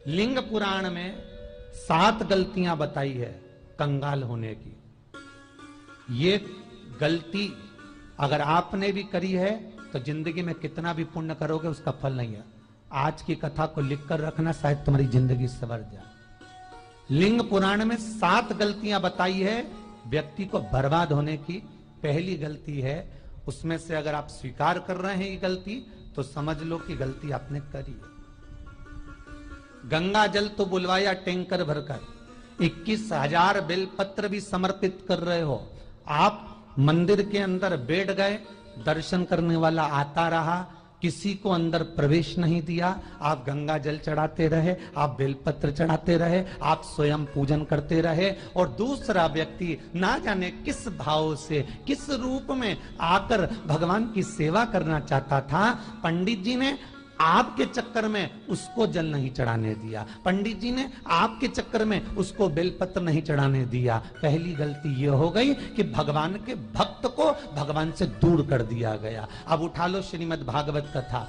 लिंग पुराण में 7 गलतियां बताई है कंगाल होने की। ये गलती अगर आपने भी करी है तो जिंदगी में कितना भी पुण्य करोगे उसका फल नहीं है। आज की कथा को लिखकर रखना, शायद तुम्हारी जिंदगी संवर जाए। लिंग पुराण में 7 गलतियां बताई है व्यक्ति को बर्बाद होने की। पहली गलती है, उसमें से अगर आप स्वीकार कर रहे हैं ये गलती तो समझ लो कि गलती आपने करी है। गंगा जल तो बुलवाया टैंकर भरकर, 21,000 बेलपत्र भी समर्पित कर रहे हो। आप मंदिर के अंदर बैठ गए, दर्शन करने वाला आता रहा, किसी को अंदर प्रवेश नहीं दिया। आप गंगा जल चढ़ाते रहे, आप बेलपत्र चढ़ाते रहे, आप स्वयं पूजन करते रहे, और दूसरा व्यक्ति ना जाने किस भाव से, किस रूप में आकर भगवान की सेवा करना चाहता था। पंडित जी ने आपके चक्कर में उसको जल नहीं चढ़ाने दिया, पंडित जी ने आपके चक्कर में उसको बेलपत्र नहीं चढ़ाने दिया। पहली गलती यह हो गई कि भगवान के भक्त को भगवान से दूर कर दिया गया। अब उठा लो श्रीमद् भागवत कथा।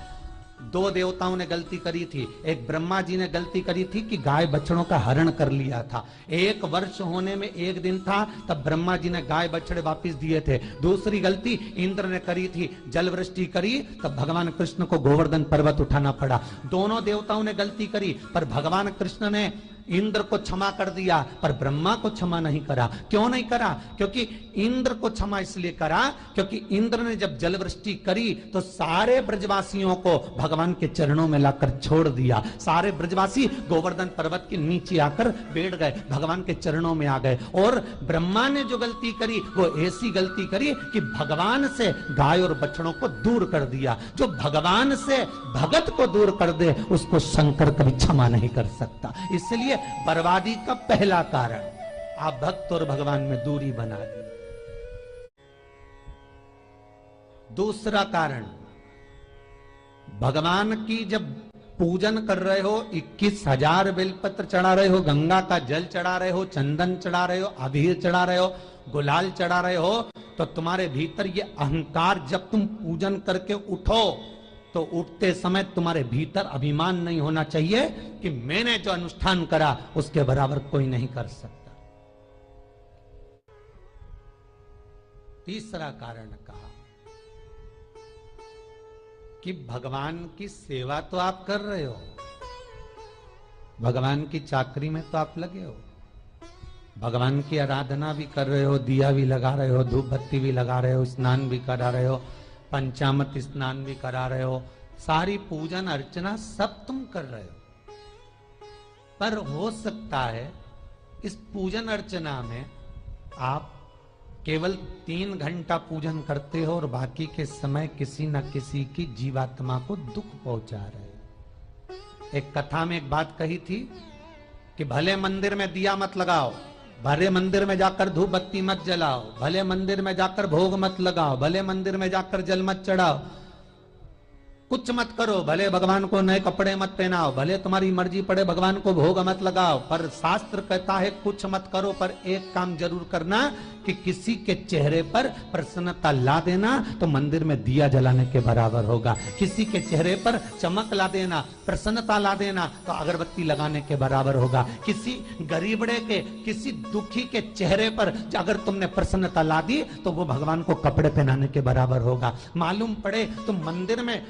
2 देवताओं ने गलती करी थी। एक ब्रह्मा जी ने गलती करी थी कि गाय बछड़ों का हरण कर लिया था। 1 वर्ष होने में 1 दिन था तब ब्रह्मा जी ने गाय बछड़े वापस दिए थे। दूसरी गलती इंद्र ने करी थी, जल वृष्टि करी तब भगवान कृष्ण को गोवर्धन पर्वत उठाना पड़ा। दोनों देवताओं ने गलती करी, पर भगवान कृष्ण ने इंद्र को क्षमा कर दिया पर ब्रह्मा को क्षमा नहीं करा। क्यों नहीं करा? क्योंकि इंद्र को क्षमा इसलिए करा क्योंकि इंद्र ने जब जलवृष्टि करी तो सारे ब्रजवासियों को भगवान के चरणों में लाकर छोड़ दिया। सारे ब्रजवासी गोवर्धन पर्वत के नीचे आकर बैठ गए, भगवान के चरणों में आ गए। और ब्रह्मा ने जो गलती करी वो ऐसी गलती करी कि भगवान से गाय और बछड़ों को दूर कर दिया। जो भगवान से भगत को दूर कर दे उसको शंकर कभी क्षमा नहीं कर सकता। इसलिए बर्बादी का पहला कारण आप भक्त और भगवान में दूरी बना दी। दूसरा कारण, भगवान की जब पूजन कर रहे हो, 21,000 बेलपत्र चढ़ा रहे हो, गंगा का जल चढ़ा रहे हो, चंदन चढ़ा रहे हो, अबीर चढ़ा रहे हो, गुलाल चढ़ा रहे हो, तो तुम्हारे भीतर ये अहंकार, जब तुम पूजन करके उठो तो उठते समय तुम्हारे भीतर अभिमान नहीं होना चाहिए कि मैंने जो अनुष्ठान करा उसके बराबर कोई नहीं कर सकता। तीसरा कारण कहा कि भगवान की सेवा तो आप कर रहे हो, भगवान की चाकरी में तो आप लगे हो, भगवान की आराधना भी कर रहे हो, दिया भी लगा रहे हो, धूप बत्ती भी लगा रहे हो, स्नान भी करा रहे हो, पंचामृत स्नान भी करा रहे हो, सारी पूजन अर्चना सब तुम कर रहे हो। पर हो सकता है इस पूजन अर्चना में आप केवल 3 घंटा पूजन करते हो और बाकी के समय किसी न किसी की जीवात्मा को दुख पहुंचा रहे हो। एक कथा में एक बात कही थी कि भले मंदिर में दिया मत लगाओ, भले मंदिर में जाकर धूप बत्ती मत जलाओ, भले मंदिर में जाकर भोग मत लगाओ, भले मंदिर में जाकर जल मत चढ़ाओ, कुछ मत करो, भले भगवान को नए कपड़े मत पहनाओ, भले तुम्हारी मर्जी पड़े भगवान को भोग मत लगाओ, पर शास्त्र कहता है कुछ मत करो, पर एक काम जरूर करना कि किसी के चेहरे पर प्रसन्नता ला देना तो मंदिर में दिया जलाने के बराबर होगा। किसी के चेहरे पर चमक ला देना, प्रसन्नता ला देना तो अगरबत्ती लगाने के बराबर होगा। किसी गरीबड़े के, किसी दुखी के चेहरे पर अगर तुमने प्रसन्नता ला दी तो वो भगवान को कपड़े पहनाने के बराबर होगा। मालूम पड़े तुम मंदिर में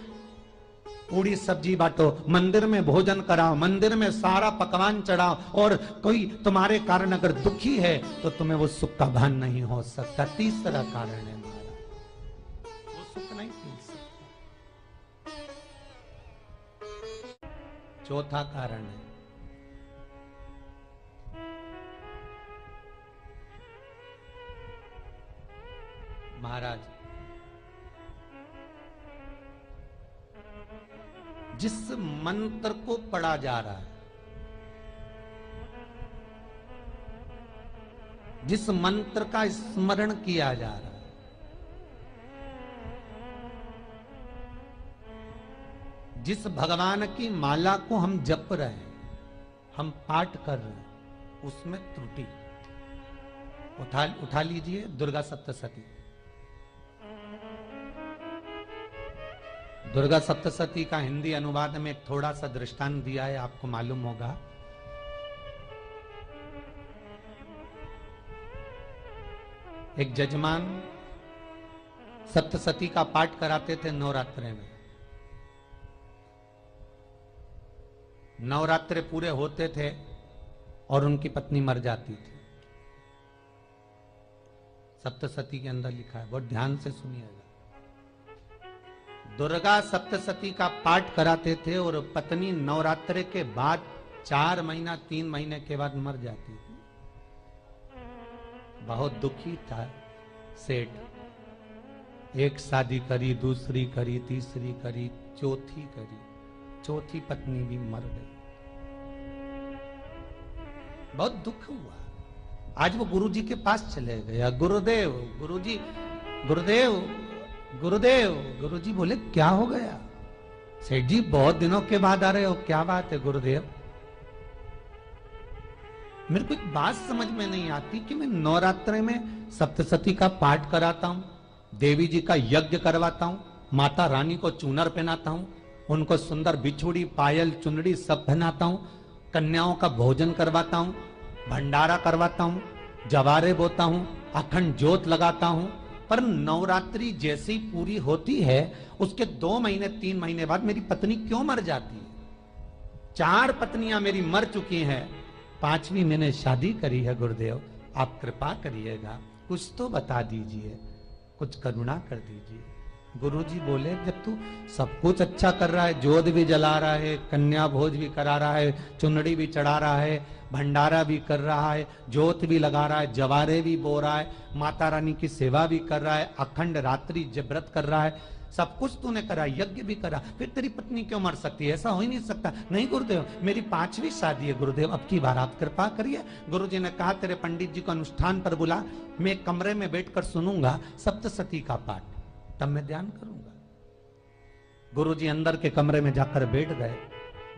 पूरी सब्जी बांटो, मंदिर में भोजन कराओ, मंदिर में सारा पकवान चढ़ाओ, और कोई तुम्हारे कारण अगर दुखी है तो तुम्हें वो सुख का भान नहीं हो सकता। तीसरा कारण है हमारा, वो सुख नहीं पी सकता। चौथा कारण है महाराज, जिस मंत्र को पढ़ा जा रहा है, जिस मंत्र का स्मरण किया जा रहा है, जिस भगवान की माला को हम जप रहे हैं, हम पाठ कर रहे हैं, उसमें त्रुटि उठा लीजिए दुर्गा सप्तशती। दुर्गा सप्तशती का हिंदी अनुवाद में एक थोड़ा सा दृष्टांत दिया है, आपको मालूम होगा। एक जजमान सप्तशती का पाठ कराते थे नवरात्रे में। नवरात्रे पूरे होते थे और उनकी पत्नी मर जाती थी। सप्तशती के अंदर लिखा है, बहुत ध्यान से सुनिएगा। दुर्गा सप्तशती का पाठ कराते थे और पत्नी नवरात्रे के बाद 4 महीना 3 महीने के बाद मर जाती थी। बहुत दुखी था सेठ। एक शादी करी, दूसरी करी, तीसरी करी, चौथी करी, चौथी पत्नी भी मर गई। बहुत दुख हुआ। आज वो गुरुजी के पास चले गया, गुरुदेव, गुरुजी, गुरुदेव, गुरुदेव। गुरुजी बोले क्या हो गया? सेठ जी बहुत दिनों के बाद आ रहे हो, क्या बात है गुरुदेव? मेरे को एक बात समझ में नहीं आती कि मैं नवरात्रे में सप्तशती का पाठ कराता हूं, देवी जी का यज्ञ करवाता हूं, माता रानी को चूनर पहनाता हूं, उनको सुंदर बिछुड़ी, पायल, चुनड़ी सब पहनाता हूं, कन्याओं का भोजन करवाता हूं, भंडारा करवाता हूं, जवारे बोता हूं, अखंड ज्योत लगाता हूं, पर नवरात्रि जैसी पूरी होती है उसके 2 महीने 3 महीने बाद मेरी पत्नी क्यों मर जाती है? 4 पत्नियां मेरी मर चुकी हैं, 5वीं मैंने शादी करी है। गुरुदेव आप कृपा करिएगा, कुछ तो बता दीजिए, कुछ करुणा कर दीजिए। गुरुजी बोले जब तू सब कुछ अच्छा कर रहा है, जोत भी जला रहा है, कन्या भोज भी करा रहा है, चुनड़ी भी चढ़ा रहा है, भंडारा भी कर रहा है, जोत भी लगा रहा है, जवारे भी बो रहा है, माता रानी की सेवा भी कर रहा है, अखंड रात्रि व्रत कर रहा है, सब कुछ तूने करा, यज्ञ भी करा, फिर तेरी पत्नी क्यों मर सकती है? ऐसा हो ही नहीं सकता। नहीं गुरुदेव, मेरी 5वीं शादी है गुरुदेव, अब की बार आप कृपा करिए। गुरुजी ने कहा तेरे पंडित जी को अनुष्ठान पर बुला, मैं कमरे में बैठकर सुनूंगा सप्तशती का पाठ, तब मैं ध्यान करूंगा। गुरुजी अंदर के कमरे में जाकर बैठ गए,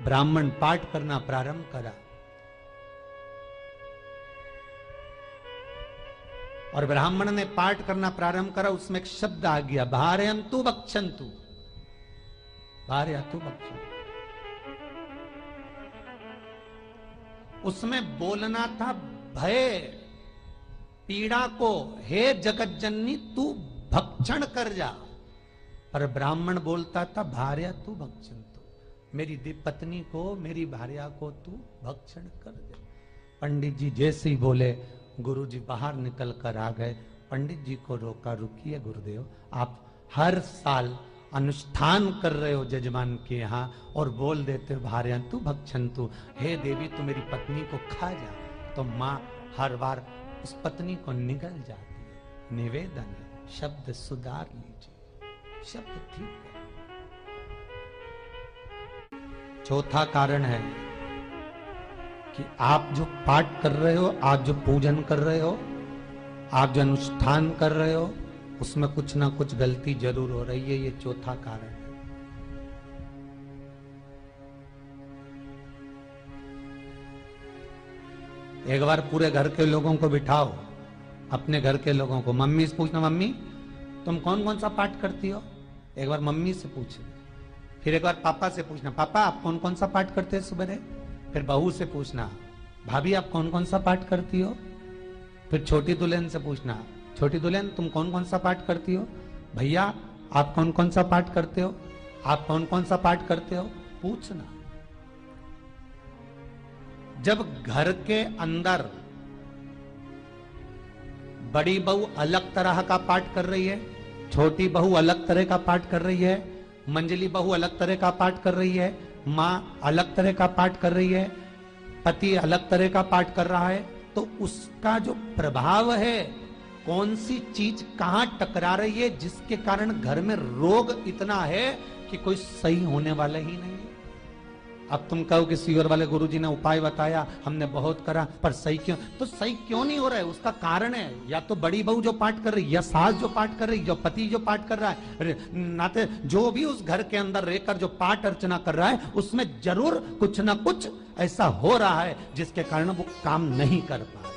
ब्राह्मण पाठ करना प्रारंभ करा और ब्राह्मण ने पाठ करना प्रारंभ करा। उसमें एक शब्द आ गया, भार्यंतु बक्षंतु, भार्यंतु बक्षंतु। उसमें बोलना था भय पीड़ा को, हे जगत जननी तू भक्षण कर जा, पर ब्राह्मण बोलता था भार्या तू भक्षंतु, मेरी पत्नी को, मेरी भार्या को तू भक्षण कर दे। पंडित जी जैसे ही बोले गुरुजी बाहर निकल कर आ गए। पंडित जी को रोका, रुकिए गुरुदेव, आप हर साल अनुष्ठान कर रहे हो जजमान के यहाँ और बोल देते हो भार्यंतु भक्षंतु, हे देवी तू मेरी पत्नी को खा जा, तो माँ हर बार उस पत्नी को निगल जाती है। निवेदन है, शब्द सुधार लीजिए, शब्द ठीक है। चौथा कारण है कि आप जो पाठ कर रहे हो, आप जो पूजन कर रहे हो, आप जो अनुष्ठान कर रहे हो, उसमें कुछ ना कुछ गलती जरूर हो रही है। ये चौथा कारण है। एक बार पूरे घर के लोगों को बिठाओ, अपने घर के लोगों को, मम्मी से पूछना, मम्मी तुम कौन कौन सा पाठ करती हो? एक बार मम्मी से पूछना। फिर एक बार पापा से पूछना, पापा आप कौन कौन सा पाठ करते हैं सुबह? फिर बहू से पूछना, भाभी आप कौन कौन सा पाठ करती हो? फिर छोटी दुल्हन से पूछना, छोटी दुल्हन तुम कौन कौन सा पाठ करती हो? भैया आप कौन कौन सा पाठ करते हो? आप कौन कौन सा पाठ करते हो? पूछना। जब घर के अंदर बड़ी बहू अलग तरह का पाठ कर रही है, छोटी बहू अलग तरह का पाठ कर रही है, मंजली बहू अलग तरह का पाठ कर रही है, माँ अलग तरह का पाठ कर रही है, पति अलग तरह का पाठ कर रहा है, तो उसका जो प्रभाव है, कौन सी चीज कहां टकरा रही है, जिसके कारण घर में रोग इतना है कि कोई सही होने वाला ही नहीं है। अब तुम कहो कि सीवर वाले गुरुजी ने उपाय बताया, हमने बहुत करा, पर सही क्यों? तो सही क्यों नहीं हो रहा है? उसका कारण है या तो बड़ी बहू जो पाठ कर रही, या सास जो पाठ कर रही, या पति जो पाठ कर रहा है, नाते जो भी उस घर के अंदर रहकर जो पाठ अर्चना कर रहा है, उसमें जरूर कुछ ना कुछ ऐसा हो रहा है जिसके कारण वो काम नहीं कर पा रहे।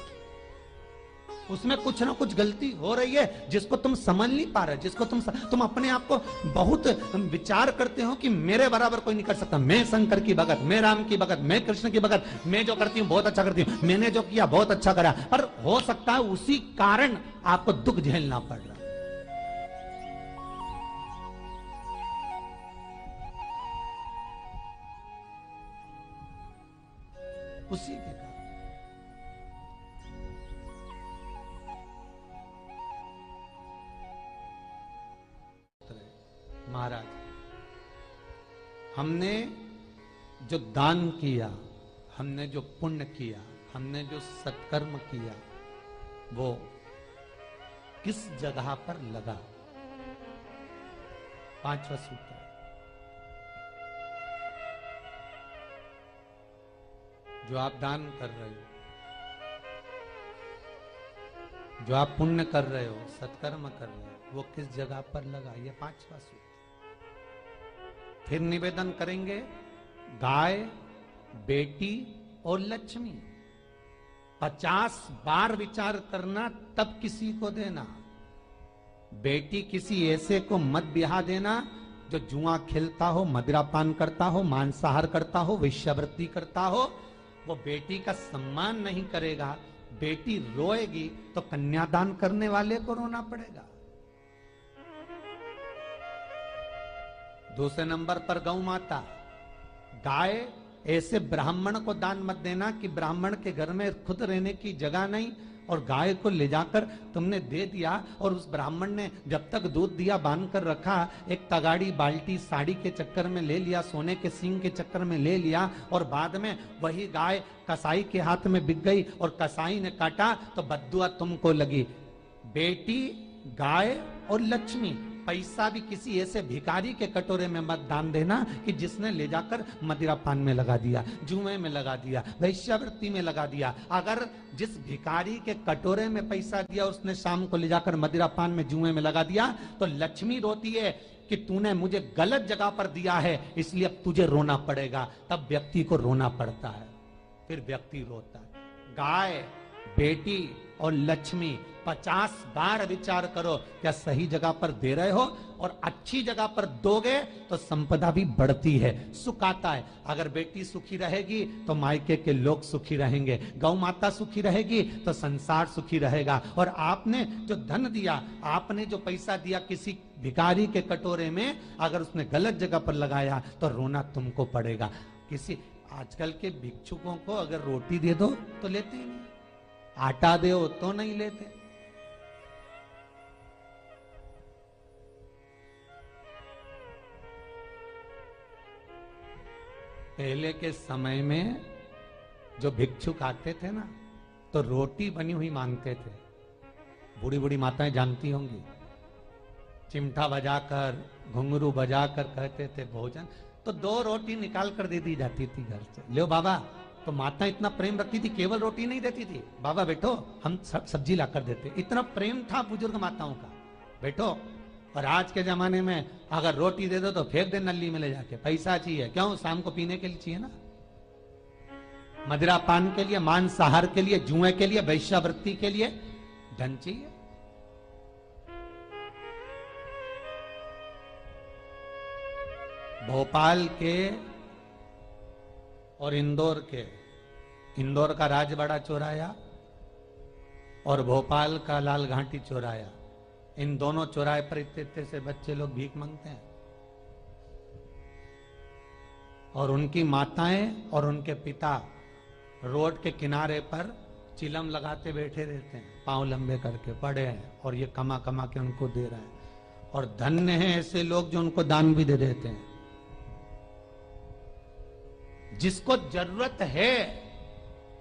उसमें कुछ ना कुछ गलती हो रही है जिसको तुम समझ नहीं पा रहे, जिसको तुम अपने आप को बहुत विचार करते हो कि मेरे बराबर कोई नहीं कर सकता, मैं शंकर की भगत, मैं राम की भगत, मैं कृष्ण की भगत, मैं जो करती हूँ बहुत अच्छा करती हूँ, मैंने जो किया बहुत अच्छा करा। पर हो सकता है उसी कारण आपको दुख झेलना पड़ रहा। उसी के कारण महाराज, हमने जो दान किया, हमने जो पुण्य किया, हमने जो सत्कर्म किया, वो किस जगह पर लगा? पांचवा सूत्र, जो आप दान कर रहे हो, जो आप पुण्य कर रहे हो, सत्कर्म कर रहे हो, वो किस जगह पर लगा? ये पांचवा सूत्र। फिर निवेदन करेंगे, गाय, बेटी और लक्ष्मी 50 बार विचार करना, तब किसी को देना। बेटी किसी ऐसे को मत ब्याह देना जो जुआ खेलता हो, मदिरापान करता हो, मांसाहार करता हो, वेश्यावृत्ति करता हो। वो बेटी का सम्मान नहीं करेगा। बेटी रोएगी तो कन्यादान करने वाले को रोना पड़ेगा। दूसरे नंबर पर गौ माता, गाय ऐसे ब्राह्मण को दान मत देना कि ब्राह्मण के घर में खुद रहने की जगह नहीं और गाय को ले जाकर तुमने दे दिया और उस ब्राह्मण ने जब तक दूध दिया बांध कर रखा, एक तगाड़ी बाल्टी साड़ी के चक्कर में ले लिया, सोने के सींग के चक्कर में ले लिया और बाद में वही गाय कसाई के हाथ में बिक गई और कसाई ने काटा तो बद्दुआ तुमको लगी। बेटी, गाय और लक्ष्मी, पैसा भी किसी ऐसे भिखारी के कटोरे में मत दान देना कि जिसने ले जाकर मदिरापान में लगा दिया, जुए में लगा दिया, वेश्यावृत्ति में लगा दिया। अगर जिस भिखारी के कटोरे में पैसा दिया उसने शाम को ले जाकर मदिरापान में, जुए में लगा दिया, तो लक्ष्मी रोती है कि तूने मुझे गलत जगह पर दिया है, इसलिए अब तुझे रोना पड़ेगा। तब व्यक्ति को रोना पड़ता है, फिर व्यक्ति रोता है। गाय, बेटी और लक्ष्मी 50 बार विचार करो, क्या सही जगह पर दे रहे हो? और अच्छी जगह पर दोगे तो संपदा भी बढ़ती है, सुख आता है। अगर बेटी सुखी रहेगी तो मायके के लोग सुखी रहेंगे, गौ माता सुखी रहेगी तो संसार सुखी रहेगा। और आपने जो धन दिया, आपने जो पैसा दिया किसी भिखारी के कटोरे में, अगर उसने गलत जगह पर लगाया तो रोना तुमको पड़ेगा। किसी आजकल के भिक्षुकों को अगर रोटी दे दो तो लेते ही नहीं, आटा दो तो नहीं लेते। पहले के समय में जो भिक्षुक आते थे ना, तो रोटी बनी हुई मांगते थे। बूढ़ी बूढ़ी माताएं जानती होंगी, चिमटा बजाकर, घुंघरू बजाकर कहते थे भोजन, तो 2 रोटी निकाल कर दे दी जाती थी घर से। लो बाबा, तो माता इतना प्रेम रखती थी, केवल रोटी नहीं देती थी, बाबा बैठो हम सब्जी लाकर देते। इतना प्रेम था बुजुर्ग माताओं का, बैठो। और आज के जमाने में अगर रोटी दे दो तो फेंक दे नली में ले जाके, पैसा चाहिए। क्यों? शाम को पीने के लिए चाहिए ना, मदिरा पान के लिए, मांसाहार के लिए, जुए के लिए, वैश्यावृत्ति के लिए धन चाहिए। भोपाल के और इंदौर के, इंदौर का राजवाड़ा चौराया और भोपाल का लाल घाटी चौराया, इन दोनों चौराहे पर इतने से बच्चे लोग भीख मांगते हैं और उनकी माताएं और उनके पिता रोड के किनारे पर चिलम लगाते बैठे रहते हैं, पांव लंबे करके पड़े हैं और ये कमा कमा के उनको दे रहे हैं। और धन्य हैं ऐसे लोग जो उनको दान भी दे देते हैं। जिसको जरूरत है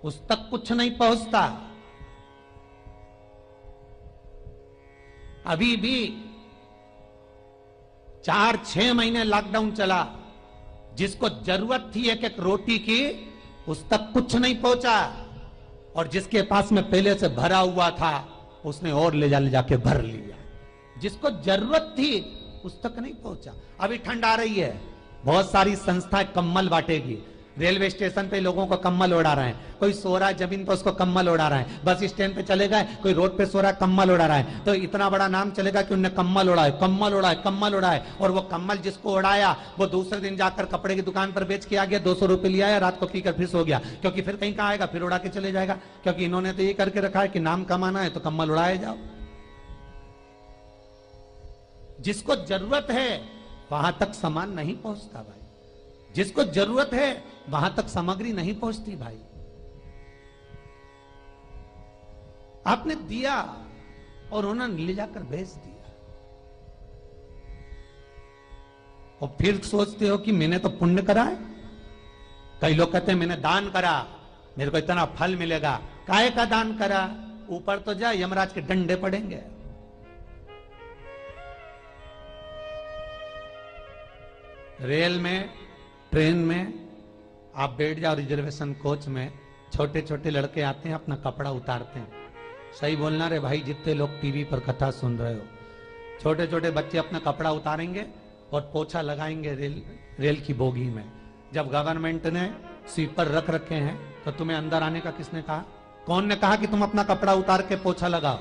उस तक कुछ नहीं पहुंचता। अभी भी 4-6 महीने लॉकडाउन चला, जिसको जरूरत थी एक रोटी की उस तक कुछ नहीं पहुंचा, और जिसके पास में पहले से भरा हुआ था उसने और ले जाके भर लिया। जिसको जरूरत थी उस तक नहीं पहुंचा। अभी ठंड आ रही है, बहुत सारी संस्थाएं कंबल बांटेगी, रेलवे स्टेशन पे लोगों को कम्बल उड़ा रहे हैं, कोई सो रहा है जमीन पर उसको कम्बल उड़ा रहा है, बस स्टैंड पे चले गए कोई रोड पे सो रहा है कम्बल उड़ा रहा है, तो इतना बड़ा नाम चलेगा कि उनने कम्बल उड़ाए, कम्बल उड़ाए, कम्बल उड़ाए। और वो कम्बल जिसको उड़ाया वो दूसरे दिन जाकर कपड़े की दुकान पर बेच के आ गया, 200 रुपए लिया है, रात को पीकर फिर सो गया, क्योंकि फिर कहीं कहाँ आएगा, फिर उड़ा के चले जाएगा, क्योंकि इन्होंने तो ये करके रखा है कि नाम कमाना है तो कम्बल उड़ाए जाओ। जिसको जरूरत है वहां तक सामान नहीं पहुंचता भाई, जिसको जरूरत है वहां तक सामग्री नहीं पहुंचती भाई। आपने दिया और उन्होंने ले जाकर बेच दिया, और फिर सोचते हो कि मैंने तो पुण्य करा है। कई लोग कहते हैं मैंने दान करा, मेरे को इतना फल मिलेगा। काहे का दान करा? ऊपर तो जा, यमराज के डंडे पड़ेंगे। रेल में, ट्रेन में आप बैठ जाओ, रिजर्वेशन कोच में छोटे छोटे लड़के आते हैं, अपना कपड़ा उतारते हैं। सही बोलना रे भाई, जितने लोग टीवी पर कथा सुन रहे हो, छोटे छोटे बच्चे अपना कपड़ा उतारेंगे और पोछा लगाएंगे रेल की बोगी में। जब गवर्नमेंट ने स्वीपर रख रखे हैं तो तुम्हें अंदर आने का किसने कहा? कौन ने कहा कि तुम अपना कपड़ा उतार के पोछा लगाओ?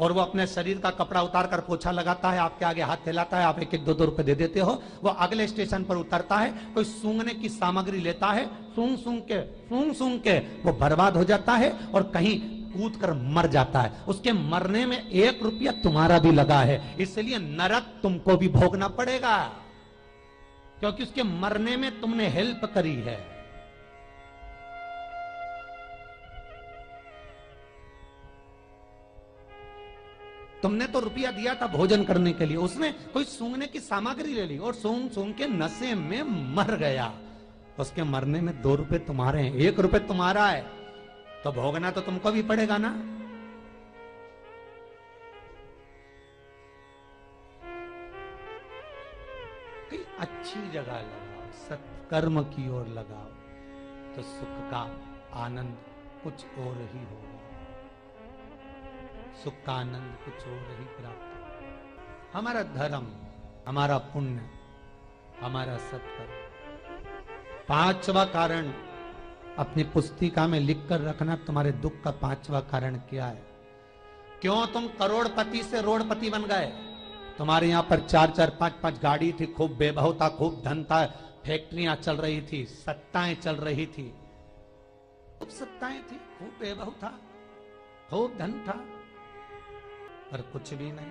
और वो अपने शरीर का कपड़ा उतार कर पोछा लगाता है, आपके आगे हाथ फैलाता है, आप एक एक दो रुपए दे देते हो। वो अगले स्टेशन पर उतरता है, कोई सूंघने की सामग्री लेता है, सूंघ सूंघ के वो बर्बाद हो जाता है और कहीं कूद कर मर जाता है। उसके मरने में 1 रुपया तुम्हारा भी लगा है, इसलिए नरक तुमको भी भोगना पड़ेगा, क्योंकि उसके मरने में तुमने हेल्प करी है। तुमने तो रुपया दिया था भोजन करने के लिए, उसने कोई सूंघने की सामग्री ले ली और सूंघ सूंघ के नशे में मर गया। उसके मरने में 2 रुपए तुम्हारे हैं, 1 रुपए तुम्हारा है, तो भोगना तो तुमको भी पड़ेगा ना। कई अच्छी जगह लगाओ, सत्कर्म की ओर लगाओ, तो सुख का आनंद कुछ और ही होगा, सुख का आनंद कुछ और ही प्राप्त होगा। हमारा धर्म, हमारा पुण्य, हमारा सत्कर्म। 5वां कारण अपनी पुस्तिका में लिखकर रखना, तुम्हारे दुख का 5वां कारण क्या है। क्यों तुम करोड़पति से रोड़पति बन गए? तुम्हारे यहां पर 4-4, 5-5 गाड़ी थी, खूब वैभव था, खूब धन था, फैक्ट्रियां चल रही थी, सत्ताएं चल रही थी, खूब सत्ताएं थी, खूब वैभव था, खूब धन था, पर कुछ भी नहीं,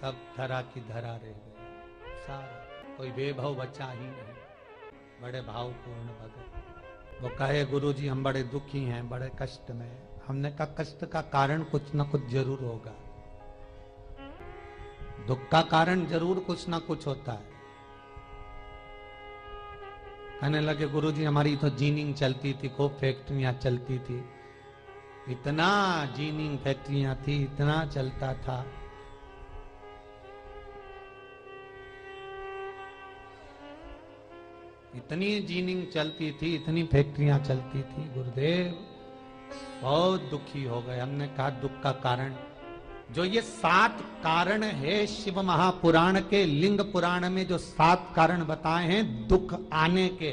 सब धरा की धरा रह गए सारा, कोई वैभव बचा ही नहीं। बड़े भावपूर्ण भगत वो कहे, गुरुजी हम बड़े दुखी हैं, बड़े कष्ट में। हमने कहा कष्ट का कारण कुछ ना कुछ जरूर होगा, दुख का कारण जरूर कुछ ना कुछ होता है। कहने लगे गुरुजी हमारी तो जीनिंग चलती थी, खूब फैक्ट्रियां चलती थी, इतना जीनिंग फैक्ट्रियां थी, इतना चलता था, इतनी जीनिंग चलती थी, इतनी फैक्ट्रियां चलती थी, गुरुदेव बहुत दुखी हो गए। हमने कहा दुख का कारण, जो ये 7 कारण है शिव महापुराण के, लिंग पुराण में जो 7 कारण बताए हैं दुख आने के,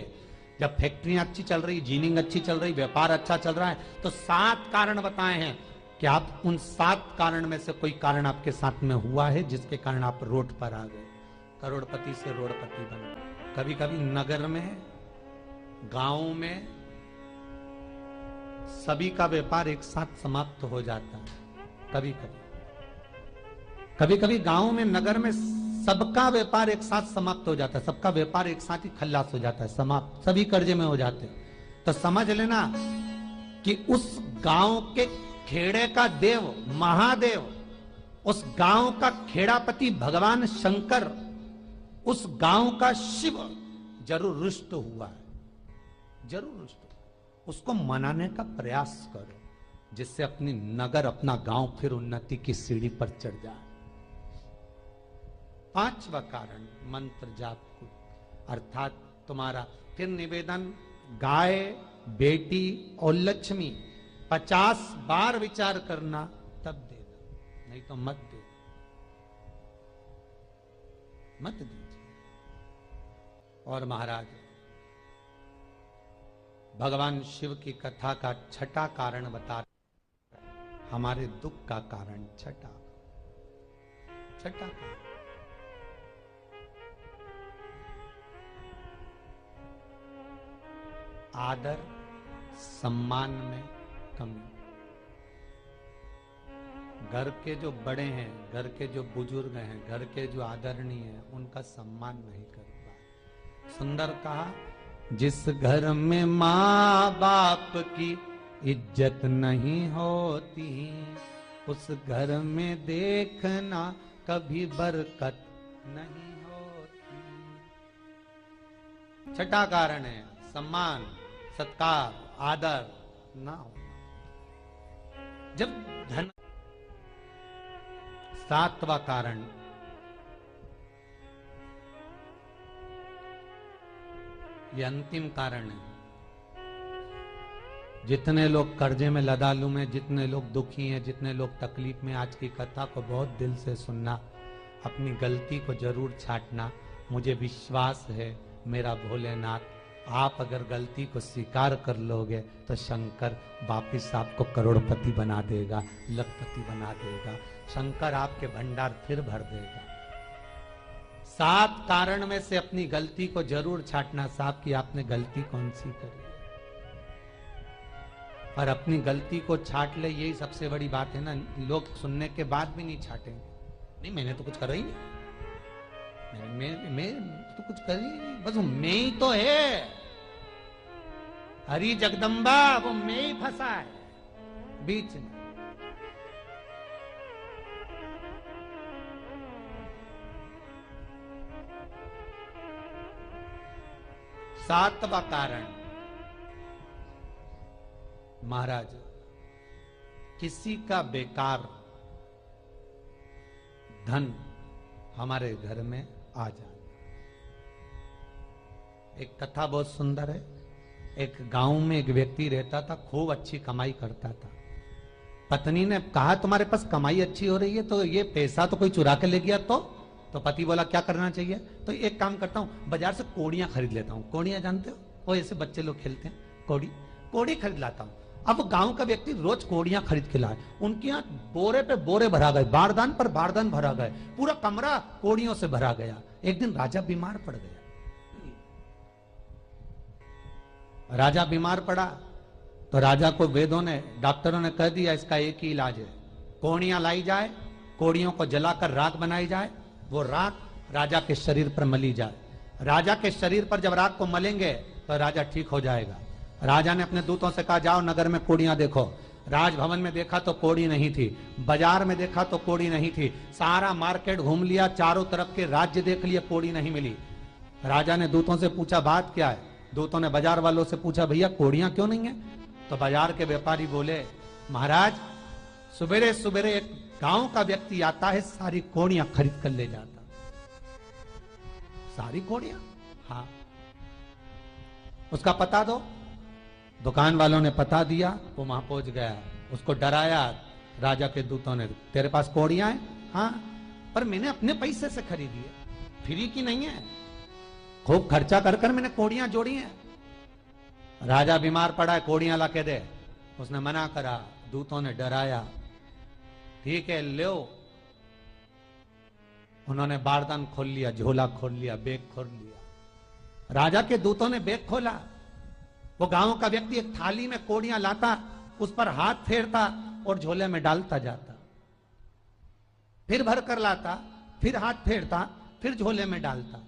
जब फैक्ट्रियां अच्छी चल रही, जीनिंग अच्छी चल रही, व्यापार अच्छा चल रहा है, तो 7 कारण बताए हैं कि आप उन 7 कारण में से कोई कारण आपके साथ में हुआ है जिसके कारण आप रोड पर आ गए, करोड़पति से रोडपति बन गए। कभी कभी नगर में, गांव में सभी का व्यापार एक साथ समाप्त हो जाता है। कभी कभी गांव में, नगर में सबका व्यापार एक साथ समाप्त हो जाता है, सबका व्यापार एक साथ ही खल्लास हो जाता है, समाप्त, सभी कर्जे में हो जाते हैं। तो समझ लेना कि उस गांव के खेड़े का देव महादेव, उस गांव का खेड़ापति भगवान शंकर, उस गांव का शिव जरूर रुष्ट हुआ है, जरूर रुष्ट हुआ। उसको मनाने का प्रयास करो, जिससे अपनी नगर, अपना गांव फिर उन्नति की सीढ़ी पर चढ़ जाए। 5वां कारण मंत्र जाप को, अर्थात तुम्हारा फिर निवेदन, गाय, बेटी और लक्ष्मी 50 बार विचार करना, तब देना, नहीं तो मत दे, मत दीजिए। और महाराज भगवान शिव की कथा का छठा कारण बता रहे, हमारे दुख का कारण छठा कारण। आदर सम्मान में कमी। घर के जो बड़े हैं, घर के जो बुजुर्ग हैं, घर के जो आदरणीय हैं, उनका सम्मान नहीं कर पाए। सुंदर कहा, जिस घर में माँ बाप की इज्जत नहीं होती, उस घर में देखना कभी बरकत नहीं होती। छठा कारण है सम्मान, सत्कार, आदर ना हो। जब धन। सातवां कारण, ये अंतिम कारण है। जितने लोग कर्जे में, लदालू में, जितने लोग दुखी हैं, जितने लोग तकलीफ में, आज की कथा को बहुत दिल से सुनना, अपनी गलती को जरूर छांटना। मुझे विश्वास है मेरा भोलेनाथ, आप अगर गलती को स्वीकार कर लोगे तो शंकर वापिस आपको करोड़पति बना देगा, लखपति बना देगा। शंकर आपके भंडार फिर भर देगा। 7 कारण में से अपनी गलती को जरूर छांटना। साहब की आपने गलती कौन सी करी, और अपनी गलती को छांट ले, यही सबसे बड़ी बात है ना। लोग सुनने के बाद भी नहीं छाटेंगे। नहीं, मैंने तो कुछ करा ही नहीं, मैं तो कुछ कर ही नहीं, बस मैं ही तो है। हरी जगदम्बा, वो मैं ही फंसा है बीच में। सातवां कारण, महाराज, किसी का बेकार धन हमारे घर में आ जाए। एक कथा बहुत सुंदर है। एक गांव में एक व्यक्ति रहता था, खूब अच्छी कमाई करता था। पत्नी ने कहा, तुम्हारे पास कमाई अच्छी हो रही है, तो ये पैसा तो कोई चुरा के ले गया तो पति बोला, क्या करना चाहिए? तो एक काम करता हूं, बाजार से कोड़ियां खरीद लेता हूं। कोड़ियां जानते हो, वो ऐसे बच्चे लोग खेलते हैं, कोड़ी खरीद लाता हूं। अब गांव का व्यक्ति रोज कोड़ियां खरीद के लाए। उनके यहाँ बोरे पे बोरे भरा गए, बारदान पर बारदान भरा गए, पूरा कमरा कोड़ियों से भरा गया। एक दिन राजा बीमार पड़ गया। राजा बीमार पड़ा तो राजा को वेदों ने, डॉक्टरों ने कह दिया, इसका एक ही इलाज है, कोड़ियां लाई जाए, कोड़ियों को जलाकर राख बनाई जाए, वो राख राजा के शरीर पर मली जाए। राजा के शरीर पर जब राख को मलेंगे तो राजा ठीक हो जाएगा। राजा ने अपने दूतों से कहा, जाओ नगर में कोड़ियां देखो। राजभवन में देखा तो कोड़ी नहीं थी, बाजार में देखा तो कोड़ी नहीं थी, सारा मार्केट घूम लिया, चारों तरफ के राज्य देख लिया, कोड़ी नहीं मिली। राजा ने दूतों से पूछा, बात क्या है? दूतों ने बाजार वालों से पूछा, भैया कोड़ियां क्यों नहीं है? तो बाजार के व्यापारी बोले, महाराज सुबेरे सुबेरे एक गांव का व्यक्ति आता है, सारी कोड़ियां खरीद कर ले जाता। सारी कोड़ियां? हाँ। उसका पता दो। दुकान वालों ने पता दिया, वो वहां पहुंच गया, उसको डराया। राजा के दूतों ने, तेरे पास कोड़ियां हैं? हाँ, पर मैंने अपने पैसे से खरीदी है, फ्री की नहीं है, खूब खर्चा कर कर मैंने कोड़ियां जोड़ी हैं। राजा बीमार पड़ा है, कोड़ियां ला के दे। उसने मना करा, दूतों ने डराया, ठीक है लो। उन्होंने बारदान खोल लिया, झोला खोल लिया, बैग खोल लिया। राजा के दूतों ने बैग खोला। वो गांव का व्यक्ति एक थाली में कोड़ियां लाता, उस पर हाथ फेरता और झोले में डालता जाता, फिर भर कर लाता, फिर हाथ फेरता, फिर झोले में डालता।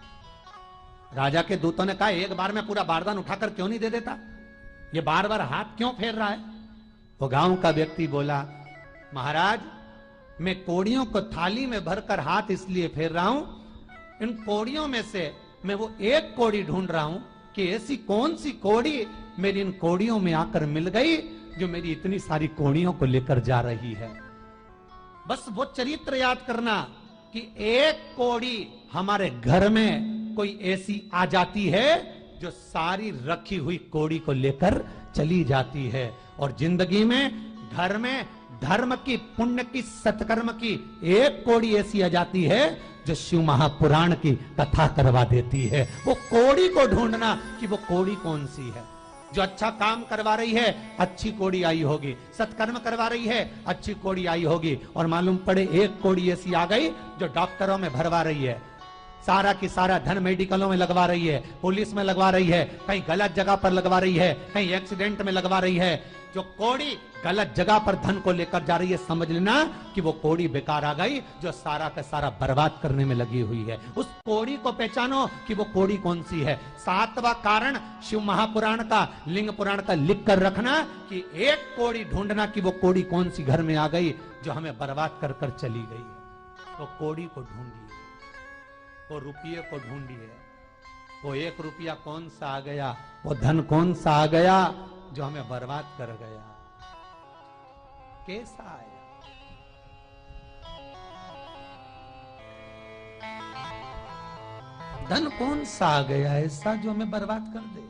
राजा के दूतों ने कहा, एक बार में पूरा बारदान उठाकर क्यों नहीं दे देता? ये बार बार हाथ क्यों फेर रहा है? वो गांव का व्यक्ति बोला, महाराज मैं कोड़ियों को थाली में भरकर हाथ इसलिए फेर रहा हूं, इन कोड़ियों में से मैं वो एक कोड़ी ढूंढ रहा हूं कि ऐसी कौन सी कोड़ी मेरी इन कोड़ियों में आकर मिल गई जो मेरी इतनी सारी कोड़ियों को लेकर जा रही है। बस वो चरित्र याद करना कि एक कोड़ी हमारे घर में कोई ऐसी आ जाती है जो सारी रखी हुई कोड़ी को लेकर चली जाती है। और जिंदगी में, घर में धर्म की, पुण्य की, सत्कर्म की एक कोड़ी ऐसी आ जाती है जो शिव महापुराण की कथा करवा देती है। वो कोड़ी को ढूंढना कि वो कोड़ी कौन सी है। जो अच्छा काम करवा रही है अच्छी कोड़ी आई होगी, सत्कर्म करवा रही है अच्छी कोड़ी आई होगी। और मालूम पड़े एक कोड़ी ऐसी आ गई जो डॉक्टरों में भरवा रही है, सारा की सारा धन मेडिकलों में लगवा रही है, पुलिस में लगवा रही है, कहीं गलत जगह पर लगवा रही है, कहीं एक्सीडेंट में लगवा रही है। जो कोड़ी गलत जगह पर धन को लेकर जा रही है, समझ लेना कि वो कोड़ी बेकार आ गई जो सारा का सारा बर्बाद करने में लगी हुई है। उस कोड़ी को पहचानो कि वो कोड़ी कौन सी है। सातवां कारण शिव महापुराण का, लिंग पुराण का लिख कर रखना कि एक कोड़ी ढूंढना कि वो कोड़ी कौन सी घर में आ गई जो हमें बर्बाद कर कर चली गई है। तो कोड़ी को ढूंढिए, वो रुपये को ढूंढिए, वो 1 रुपया कौन सा आ गया, वो धन कौन सा आ गया जो हमें बर्बाद कर गया, कैसा आया। धन कौन सा आ गया ऐसा जो हमें बर्बाद कर दे।